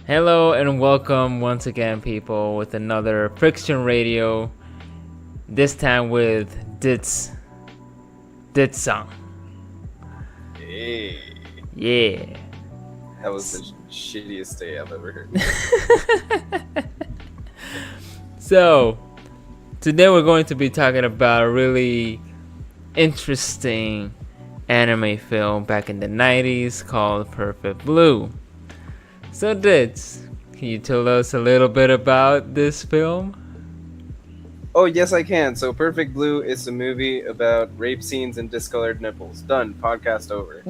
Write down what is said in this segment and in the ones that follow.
Hello and welcome once again, people, with another Fyxshion Reydiou. This time with Didsikal. Hey, Yeah. that was the shittiest day I've ever heard. So, today we're going to be talking about a really interesting anime film back in the 90s called Perfect Blue. So, Dids, can you tell us a little bit about this film? Oh, yes, I can. So, Perfect Blue is a movie about rape scenes and discolored nipples. Done. Podcast over.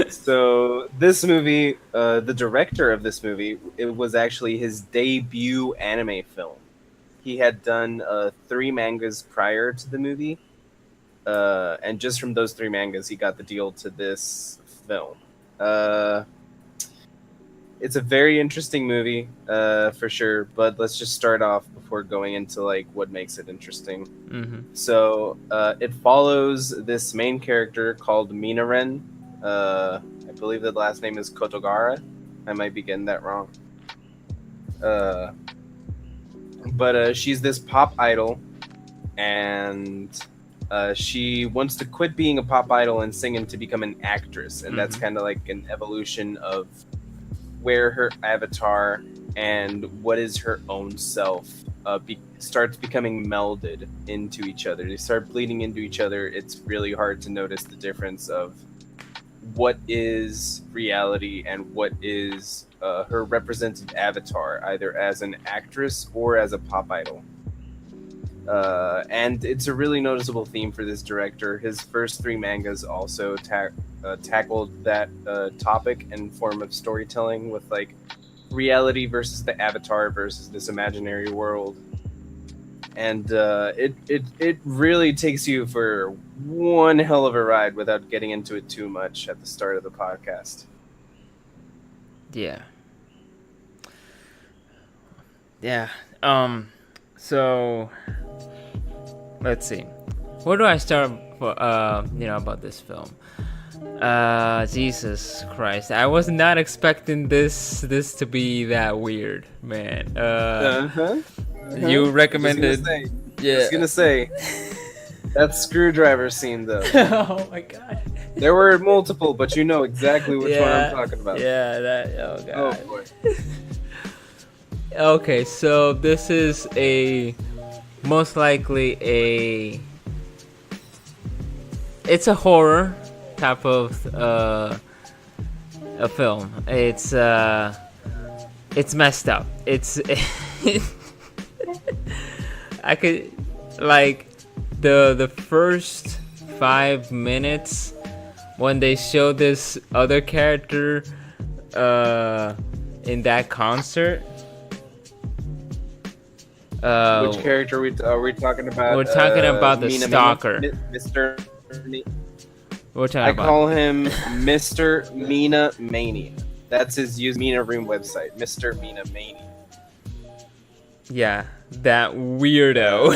So, this movie, the director of this movie, it was actually his debut anime film. He had done 3 mangas prior to the movie, and just from those 3 mangas, he got the deal to this film. It's a very interesting movie, for sure. But let's just start off before going into like what makes it interesting. Mm-hmm. So it follows this main character called Mina. I believe the last name is Kotogara. I might be getting that wrong. But she's this pop idol, and she wants to quit being a pop idol and sing and to become an actress, and that's kind of like an evolution of where her avatar and what is her own self starts becoming melded into each other. They start bleeding into each other. It's really hard to notice the difference of what is reality and what is her represented avatar, either as an actress or as a pop idol. And it's a really noticeable theme for this director. His first 3 mangas also tackled that topic and form of storytelling with like reality versus the avatar versus this imaginary world. And it really takes you for one hell of a ride without getting into it too much at the start of the podcast. Yeah. So let's see. Where do I start about this film? Jesus Christ. I was not expecting this to be that weird, man. You recommended Just gonna say that screwdriver scene though. Oh my god. There were multiple, but you know exactly which one I'm talking about. Yeah, oh god. Oh boy. Okay, so this is most likely it's a horror type of a film. It's messed up. It's I could like the first 5 minutes when they show this other character in that concert. Which character are we talking about? We're talking about the stalker. Mr. I call him Mr. Mina Mania. That's his Mina Room website, Mr. Mina Mania. Yeah, that weirdo.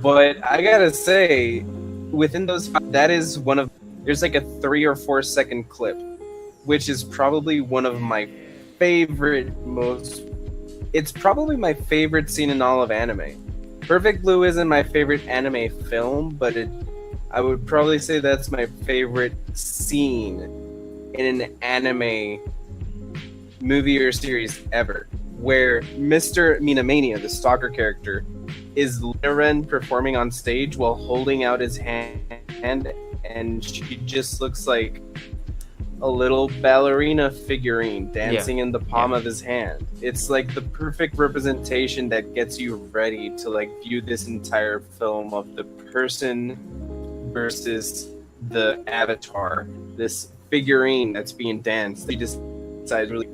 But I gotta say, within those, that is one of. There's like a 3 or 4 second clip, which is probably one of my favorite It's probably my favorite scene in all of anime. Perfect Blue isn't my favorite anime film, but I would probably say that's my favorite scene in an anime movie or series ever, where Mr. Minamania, the stalker character, is Liren performing on stage while holding out his hand, and she just looks like a little ballerina figurine dancing in the palm of his hand. It's like the perfect representation that gets you ready to like view this entire film of the person versus the avatar, this figurine that's being danced. They just decides really.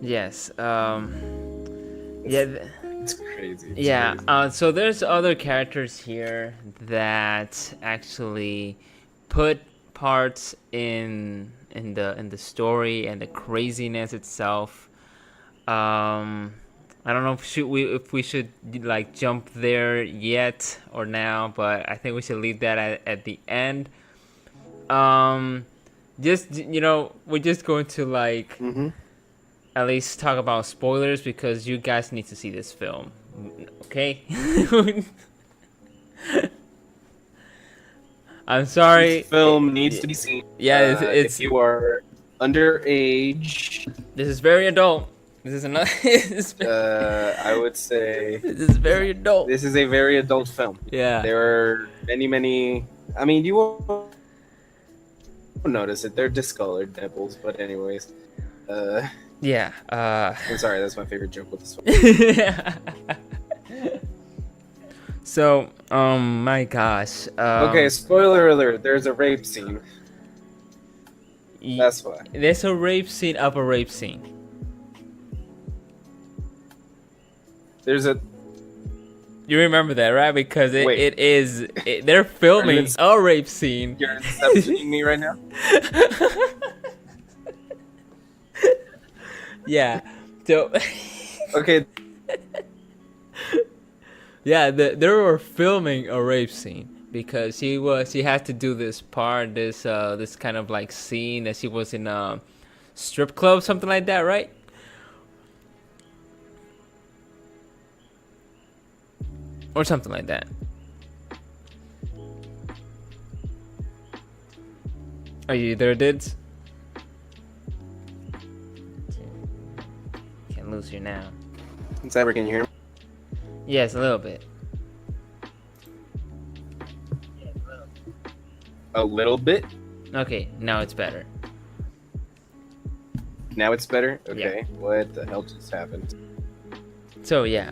Yes. It's crazy. So there's other characters here that actually put parts in the story and the craziness itself. I don't know if we should like jump there yet or now, but I think we should leave that at the end. Just we're just going to like at least talk about spoilers because you guys need to see this film, okay? I'm sorry. This film needs to be seen. Yeah, it's if you are underage. This is very adult. This is another. I would say this is very adult. This is a very adult film. Yeah. There are many. I mean, you won't notice it. They're discolored nipples, but anyways. Yeah. I'm sorry. That's my favorite joke with this one. So, my gosh. Okay, spoiler alert. There's a rape scene. That's why. There's a rape scene of a rape scene. There's a. You remember that, right? Because they're filming a rape scene. You're inceptioning me right now? Yeah. So. Okay. Yeah, they were filming a rape scene because she had to do this part, this kind of like scene that she was in a strip club, something like that, right? Or something like that. Are you there, Dids? Can't lose you now. Zyber, can you hear me? Yes, a little bit. A little bit? Okay, now it's better. Now it's better? Okay. Yeah. What the hell just happened? So yeah,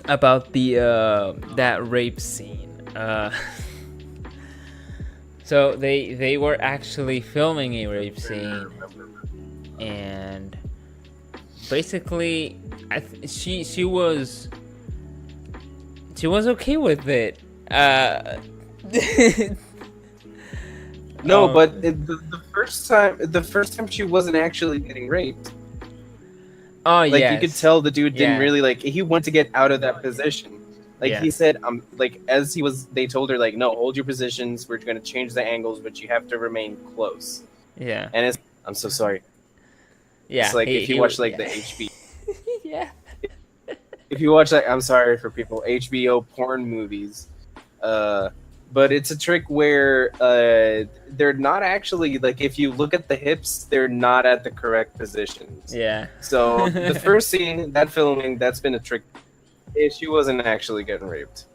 about the that rape scene. So they were actually filming a rape scene, and basically she was okay with it. No, but the first time she wasn't actually getting raped. Oh like yes. You could tell the dude didn't really like. He wanted to get out of that position. Like he said, like as he was, they told her like, no, hold your positions. We're going to change the angles, but you have to remain close. Yeah. And I'm so sorry. Yeah. It's like if you watch like the HBO. Yeah. If you watch like, I'm sorry for people, HBO porn movies, but it's a trick where they're not actually like, if you look at the hips, they're not at the correct positions. Yeah. So the first scene, that filming, that's been a trick. She wasn't actually getting raped.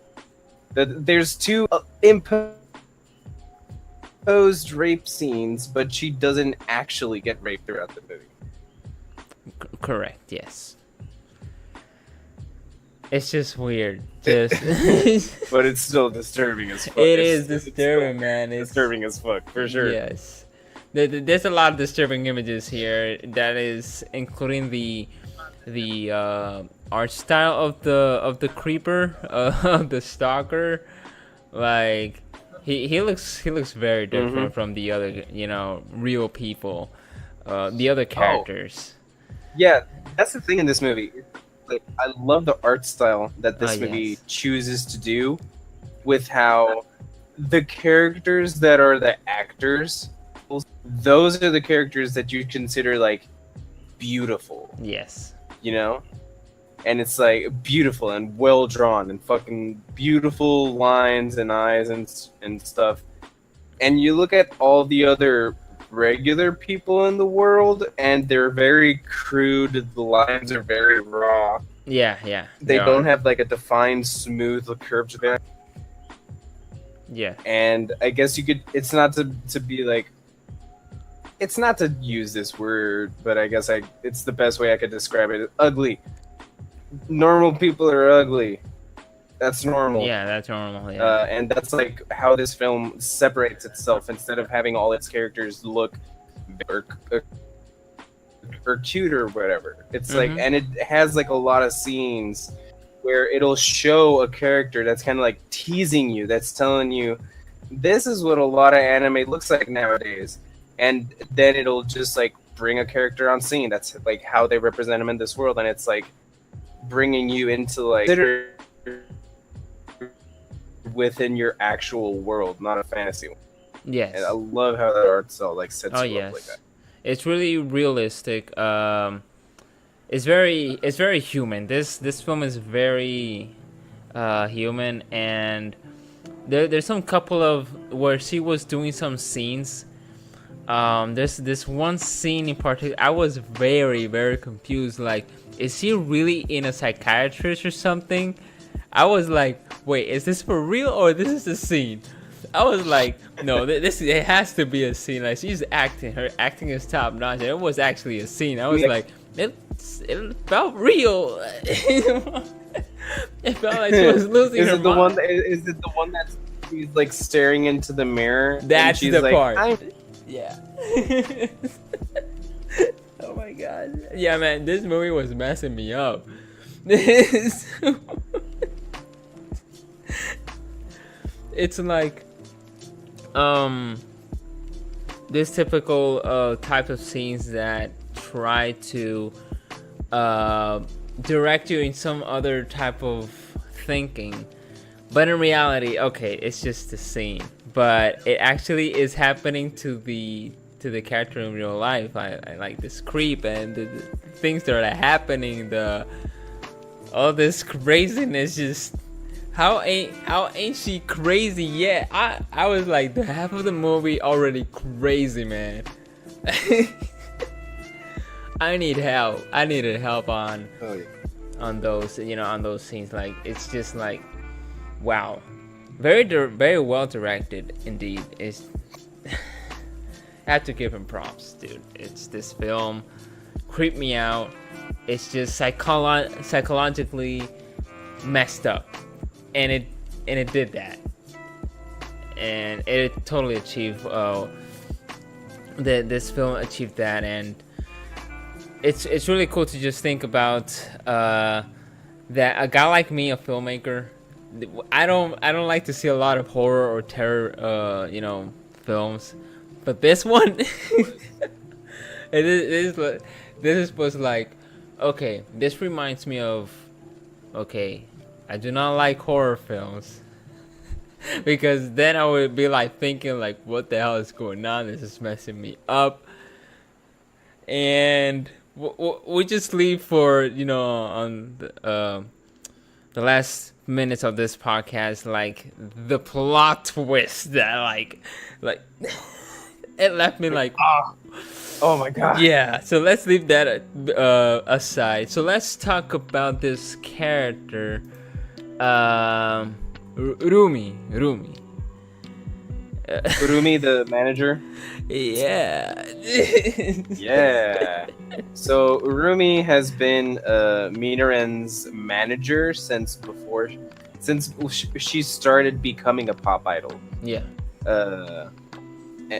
There's two imposed rape scenes, but she doesn't actually get raped throughout the movie. Correct. Yes. It's just weird. But it's still disturbing as fuck. It is disturbing, man. It's disturbing as fuck, for sure. Yes. There's a lot of disturbing images here. That is including the art style of the creeper, of the stalker. Like he looks very different from the other, real people, the other characters. Yeah, that's the thing in this movie. Like, I love the art style that this movie chooses to do with how the characters that are the actors, those are the characters that you consider like beautiful. Yes. And it's like beautiful and well drawn and fucking beautiful lines and eyes and stuff. And you look at all the other regular people in the world and they're very crude. The lines are very raw. Yeah. They don't have like a defined smooth curved back. Yeah. And I guess you could, it's not to be like, it's not to use this word, but I guess it's the best way I could describe it. Ugly. Normal people are ugly. That's normal. Yeah, that's normal. Yeah. And that's like how this film separates itself. Instead of having all its characters look or cute or whatever, it's like, and it has like a lot of scenes where it'll show a character that's kind of like teasing you, that's telling you this is what a lot of anime looks like nowadays, and then it'll just like bring a character on scene. That's like how they represent him in this world, and it's like bringing you into like within your actual world, not a fantasy one. Yes. And I love how that art style like sets you yes. up like that. It's really realistic. It's very human. This film is very human, and there's some couple of where she was doing some scenes. There's this one scene in particular. I was very, very confused. Like, is she really in a psychiatrist or something? I was like, wait, is this for real or this is a scene? I was like, no, it has to be a scene. Like, she's acting. Her acting is top notch. It was actually a scene. I was like, it felt real. It felt like she was losing her mind. Is it the one that's she's like staring into the mirror? That's she's the like, part. Yeah. Oh my god. Yeah, man, this movie was messing me up. It's like this typical type of scenes that try to direct you in some other type of thinking, but in reality, okay, it's just a scene, but it actually is happening to the character in real life. I like this creep and the things that are happening, all this craziness. Just how ain't she crazy yet? I was like, the half of the movie already crazy, man. I need help. I needed help on those, on those scenes. Like, it's just like, wow, very well directed indeed. It's I have to give him props, dude. It's this film creeped me out. It's just psychologically messed up, and it did that, and it totally achieved. This film achieved that, and it's really cool to just think about that a guy like me, a filmmaker, I don't like to see a lot of horror or terror, films, but this one, this was like, okay, this reminds me of, okay, I do not like horror films. Because then I would be like thinking like, what the hell is going on? This is messing me up. And we just leave for, on the last minutes of this podcast, like the plot twist that like it left me like, oh my god. Yeah, so let's leave that aside. So let's talk about this character, Roomie. Roomie, the manager. Yeah. Yeah. So Roomie has been Minaren's manager since she started becoming a pop idol. Yeah.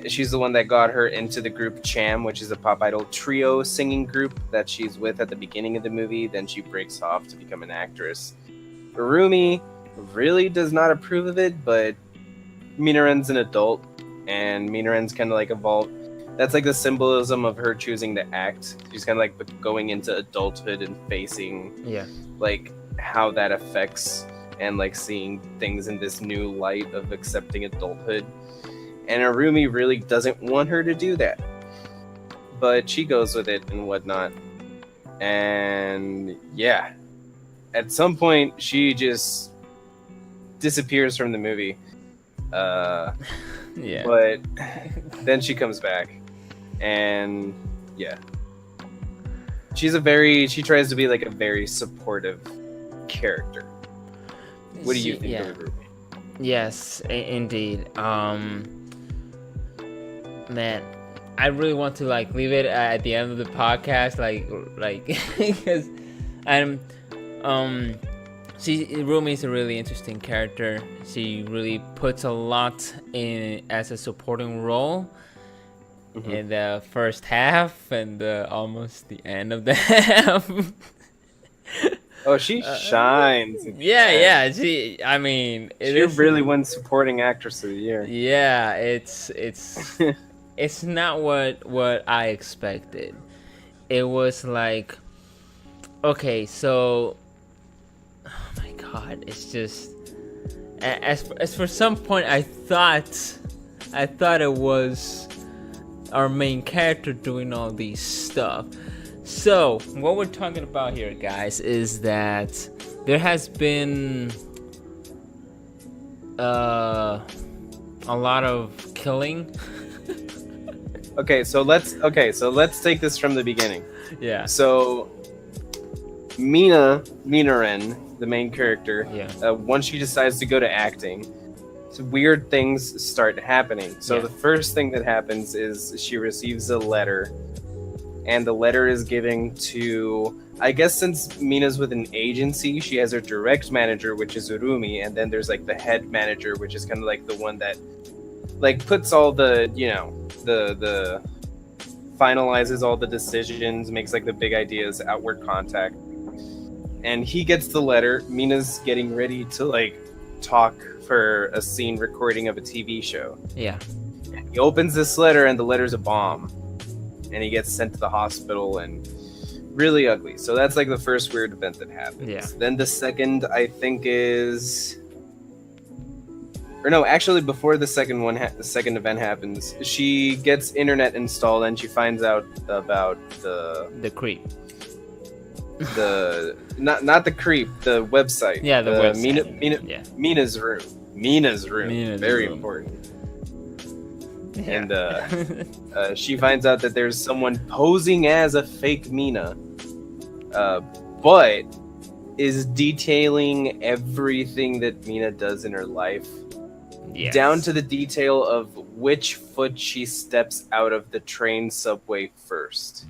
She's the one that got her into the group Cham, which is a pop idol trio singing group that she's with at the beginning of the movie. Then she breaks off to become an actress. Roomie really does not approve of it, but Minaren's an adult, and Minaren's kind of like evolved. That's like the symbolism of her choosing to act. She's kind of like going into adulthood and facing like how that affects and like seeing things in this new light of accepting adulthood. And Roomie really doesn't want her to do that, but she goes with it and whatnot. And yeah, at some point she just disappears from the movie. Yeah. But then she comes back, and yeah, she tries to be like a very supportive character. What do you think of Roomie? Yes, indeed. Man, I really want to like leave it at the end of the podcast, like because Roomie is a really interesting character. She really puts a lot in as a supporting role in the first half and almost the end of the half. Oh, she shines. Yeah. She really won supporting actress of the year. Yeah, it's it's not what I expected. It was like, okay, so, oh my god, it's just, as for some point I thought it was our main character doing all these stuff. So what we're talking about here, guys, is that there has been a lot of killing. So let's take this from the beginning. Yeah. So Minarin, the main character, once she decides to go to acting, weird things start happening. So the first thing that happens is she receives a letter, and the letter is given to, I guess since Mina's with an agency, she has her direct manager, which is Roomie, and then there's like the head manager, which is kind of like the one that like puts all the, you know, the finalizes all the decisions, makes like the big ideas, outward contact. And he gets the letter. Mina's getting ready to like talk for a scene recording of a TV show. Yeah. And he opens this letter, and the letter's a bomb, and he gets sent to the hospital, and really ugly. So that's like the first weird event that happens. Yeah. Then the second, I think, is, or no, actually before the second one, the second event happens, she gets internet installed, and she finds out about the creep. The not the creep, the website. Yeah, the website. Mina's room. Mina's very important. Yeah. And she finds out that there's someone posing as a fake Mina, but is detailing everything that Mina does in her life, down to the detail of which foot she steps out of the train subway first.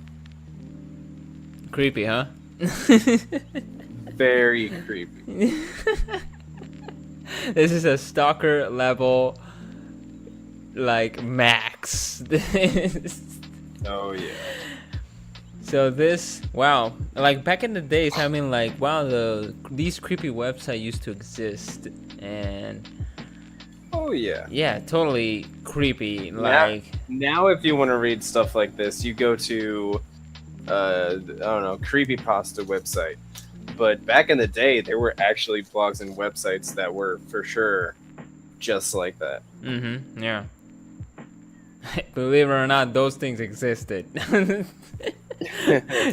Creepy, huh? Very creepy. This is a stalker level, like, max. Oh yeah. So this, wow, like back in the days, I mean, like, wow, these creepy websites used to exist, and oh yeah, yeah, totally creepy. Like now if you want to read stuff like this, you go to I don't know, creepypasta website. But back in the day, there were actually blogs and websites that were for sure just like that. Mm-hmm. Yeah. Believe it or not, those things existed.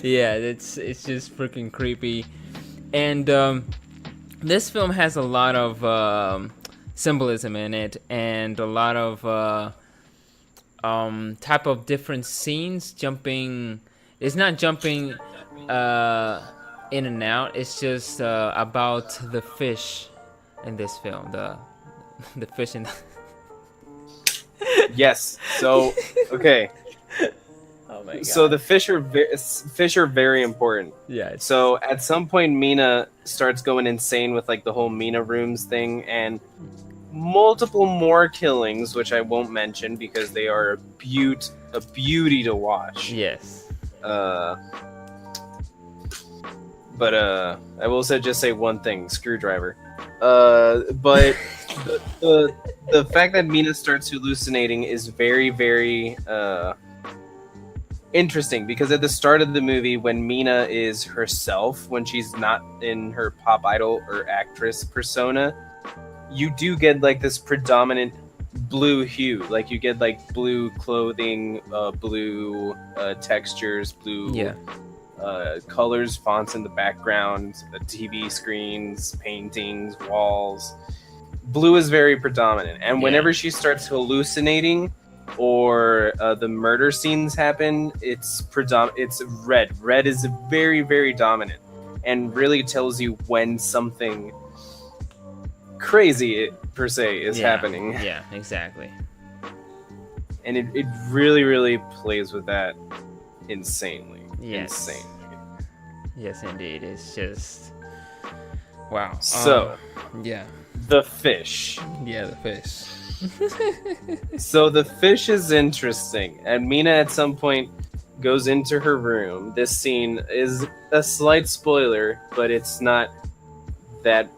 Yeah, it's just freaking creepy. And this film has a lot of symbolism in it, and a lot of type of different scenes jumping. It's not jumping in and out. It's just about the fish in this film. The fish in. Yes. So okay. Oh my god. So the fish are very important. Yeah. So at some point, Mina starts going insane with like the whole Mina rooms thing, and multiple more killings, which I won't mention because they are a beauty to watch. Yes. But I will just say one thing: screwdriver. But the fact that Mina starts hallucinating is very, very interesting, because at the start of the movie, when Mina is herself, when she's not in her pop idol or actress persona, you do get like this predominant blue hue. Like you get like blue clothing, blue textures, blue colors, fonts in the background, TV screens, paintings, walls. Blue is very predominant, and whenever she starts hallucinating or the murder scenes happen, it's red. Red is very, very dominant, and really tells you when something crazy per se is happening. Yeah, exactly. And it really, really plays with that insanely. Yes. Insanely. Yes, indeed. It's just wow. So yeah. The fish. Yeah, the fish. So the fish is interesting, and Mina at some point goes into her room. This scene is a slight spoiler, but it's not that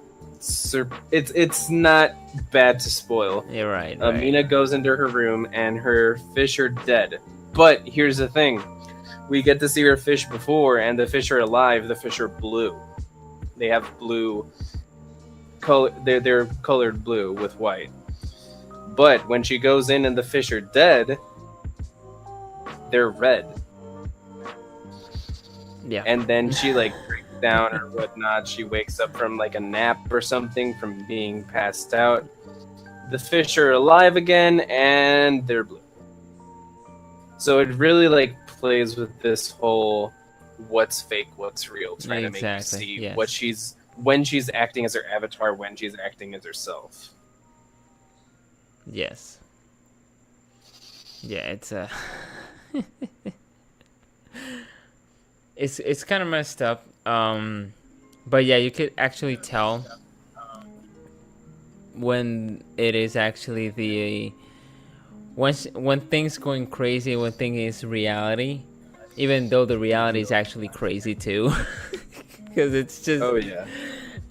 it's not bad to spoil. You're right. Mina goes into her room and her fish are dead. But here's the thing: we get to see her fish before, and the fish are alive. The fish are blue. They have blue color. They're colored blue with white. But when she goes in and the fish are dead, they're red. Yeah. And then she like breaks down or whatnot. She wakes up from like a nap or something from being passed out. The fish are alive again and they're blue. So it really like plays with this whole what's fake, what's real, trying to make you see what when she's acting as her avatar, when she's acting as herself. Yes. Yeah, it's it's kind of messed up. But yeah, you could actually tell when it is actually the when things going crazy, when things is reality, even though the reality is actually crazy too, because it's just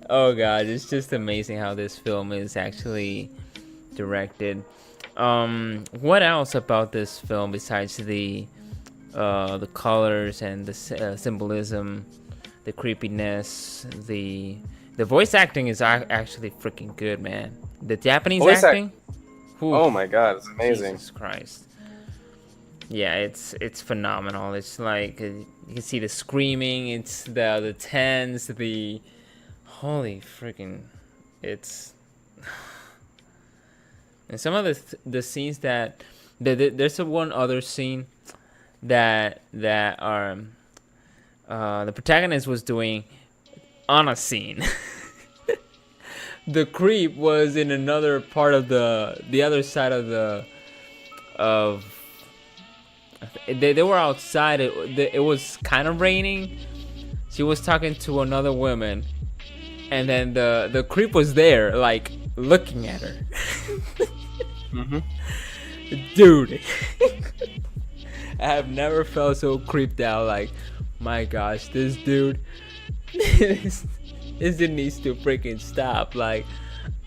oh god, it's just amazing how this film is actually directed. What else about this film besides the colors and the symbolism, the creepiness, the voice acting is actually freaking good, man. The Japanese acting. Oh my god, it's amazing. Jesus Christ. Yeah, it's phenomenal. It's like you can see the screaming, it's the tense, the holy freaking, it's and some of the scenes that there's one other scene that are the protagonist was doing on a scene. The creep was in another part of the other side of they were outside. It was kind of raining. She was talking to another woman, and then the creep was there, like looking at her. Mm-hmm. Dude, I have never felt so creeped out. Like, my gosh, this dude, this needs to freaking stop. Like,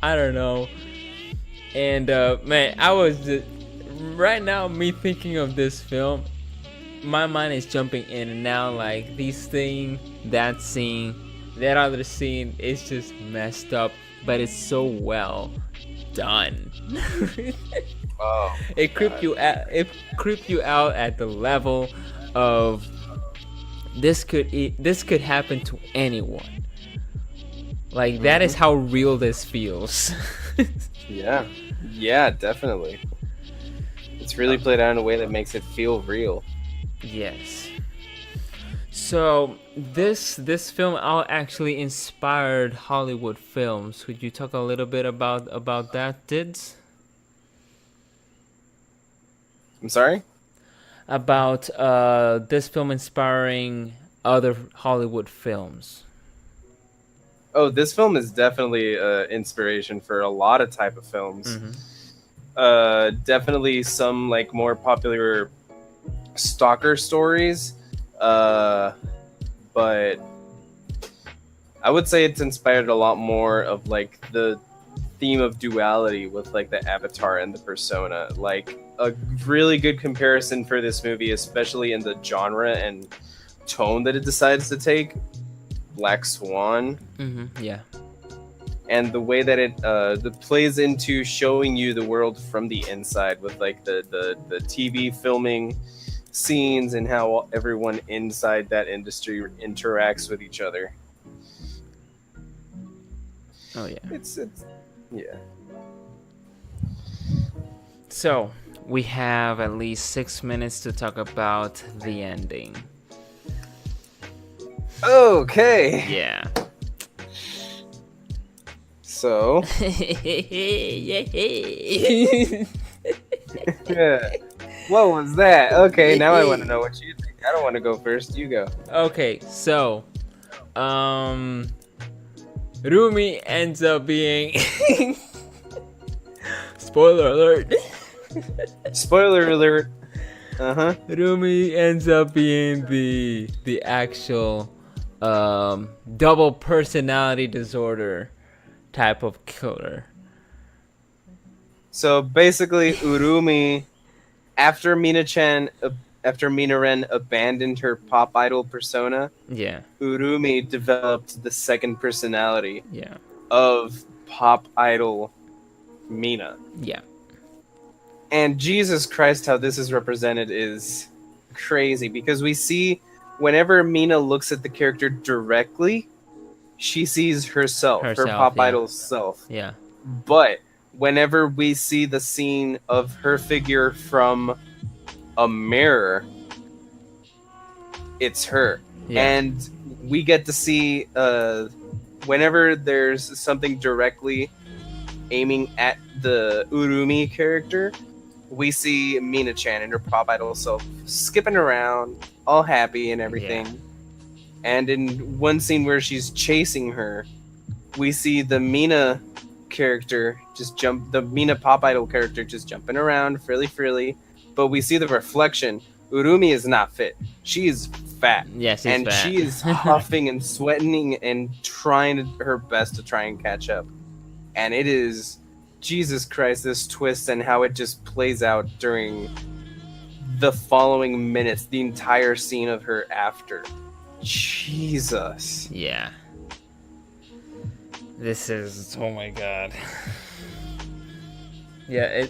I don't know. And man, I was just, right now, me thinking of this film, my mind is jumping in and out. Like, this thing, that scene, that other scene, it's just messed up, but it's so well done. Oh, it creeped you out. It creeped you out at the level of this could happen to anyone. Like, that is how real this feels. Yeah, definitely. It's really played out in a way that makes it feel real. Yes. So this film actually inspired Hollywood films. Could you talk a little bit about that, Dids? I'm sorry? About this film inspiring other Hollywood films. Oh, this film is definitely inspiration for a lot of type of films. Mm-hmm. Definitely some like more popular stalker stories. But I would say it's inspired a lot more of like the theme of duality with like the avatar and the persona. Like a really good comparison for this movie, especially in the genre and tone that it decides to take. Black Swan. Mm-hmm. Yeah. And the way that it plays into showing you the world from the inside with like the TV filming scenes and how everyone inside that industry interacts with each other. Oh yeah. It's yeah. So we have at least 6 minutes to talk about the ending. Okay. Yeah. So. Yeah. What was that? Okay, now I want to know what you think. I don't want to go first. You go. Okay, so, Roomie ends up being. Spoiler alert. Spoiler alert. Roomie ends up being the actual double personality disorder type of killer. So basically, Urumi, after after Mina Ren abandoned her pop idol persona, Yeah. Urumi developed the second personality Yeah. of pop idol Mina. Yeah. And Jesus Christ, how this is represented is crazy, because we see whenever Mina looks at the character directly, she sees herself, her pop idol self. Yeah. But whenever we see the scene of her figure from a mirror, it's her. Yeah. And we get to see whenever there's something directly aiming at the Urumi character, we see Mina-chan and her pop idol self skipping around, all happy and everything. Yeah. And in one scene where she's chasing her, we see the Mina character the Mina pop idol character just jumping around freely, but we see the reflection. Urumi is not fit. She is fat. Yes, and fat. She is huffing and sweating and trying her best to try and catch up. And it is, Jesus Christ, this twist and how it just plays out during the following minutes, the entire scene of her after. Jesus. Yeah. This is, oh my god. Yeah,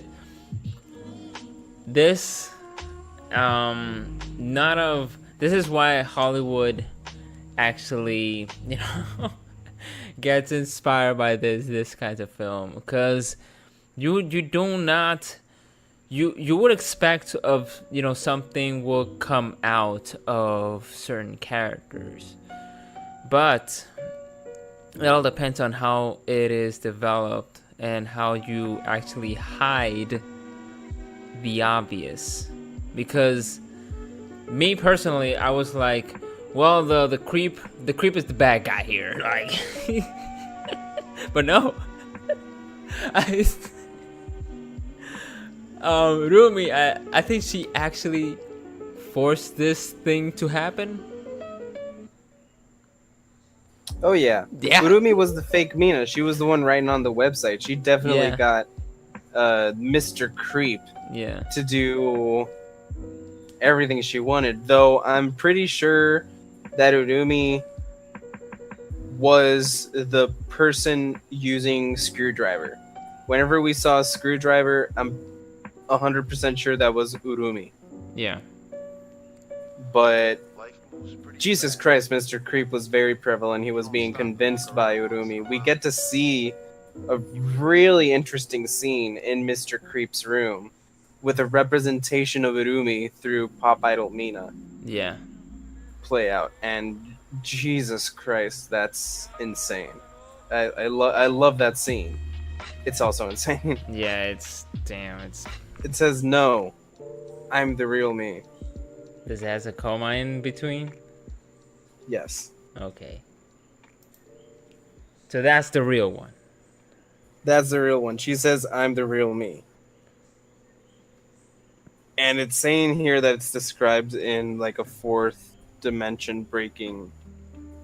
this is why Hollywood actually, gets inspired by this kind of film, because you would expect of something will come out of certain characters, but it all depends on how it is developed and how you actually hide the obvious. Because me personally, I was like, well, the creep is the bad guy here, like. But no. Roomie, I think she actually forced this thing to happen. Oh yeah. Urumi was the fake Mina. She was the one writing on the website. She definitely got Mr. Creep to do everything she wanted. Though I'm pretty sure that Urumi was the person using Screwdriver. Whenever we saw Screwdriver, I'm 100% sure that was Urumi. Yeah. But Jesus Christ, Mr. Creep was very prevalent. He was being convinced by Urumi. We get to see a really interesting scene in Mr. Creep's room with a representation of Urumi through pop idol Mina. Yeah. Play out, and Jesus Christ, that's insane. I love that scene. It's also insane. Yeah, it says, no, I'm the real me. Does it have a comma in between? Yes. Okay. So that's the real one. That's the real one. She says, I'm the real me. And it's saying here that it's described in like a fourth dimension breaking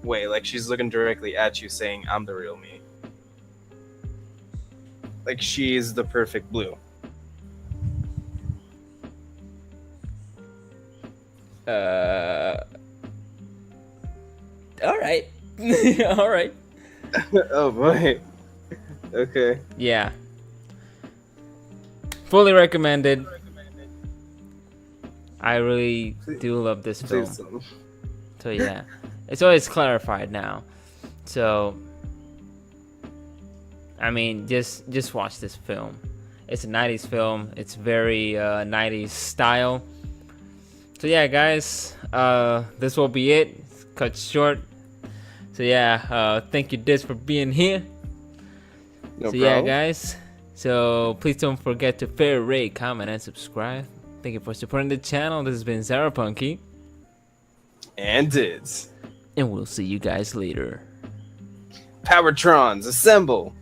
way. Like she's looking directly at you saying, I'm the real me. Like she is the perfect blue. All right. All right. Oh boy. Okay. Yeah. Fully recommended. I really do love this film. So yeah, it's always clarified now. So I mean, just watch this film. It's a 90s film. It's very 90s style. So yeah, guys, this will be it. It's cut short. So yeah, thank you, Diz, for being here. No problem. Yeah, guys. So please don't forget to favorite, rate, comment, and subscribe. Thank you for supporting the channel. This has been Zarapunky. And Diz. And we'll see you guys later. Powertrons, assemble!